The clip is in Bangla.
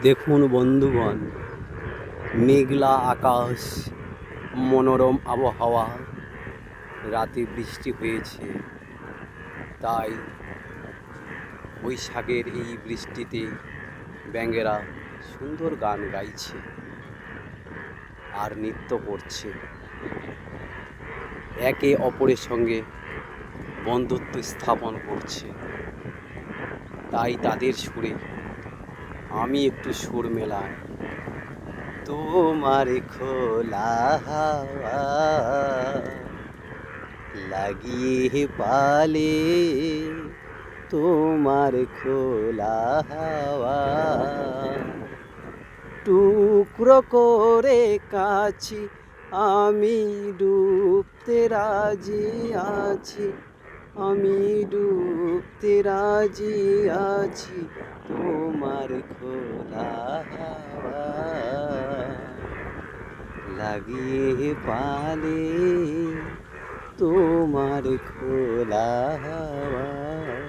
দেখুন বন্ধুগণ, মেঘলা আকাশ, মনোরম আবহাওয়া, রাতে বৃষ্টি হয়েছে। তাই বৈশাখের এই বৃষ্টিতে ব্যাঙেরা সুন্দর গান গাইছে আর নৃত্য করছে। একে অপরের সঙ্গে বন্ধুত্ব স্থাপন করছে। তাই তাদের সুরে আমি একটু সুর মেলাই। তোমার খোলা হাওয়া লাগিয়ে পালে, তোমার খোলা হাওয়া টুকরো করে কাছি, আমি ডুবতে রাজি আছি, আমি ডুবতে রাজি আছি। তোমার খোলা হাওয়া লাগিয়ে পালে, তোমার খোলা হাওয়া।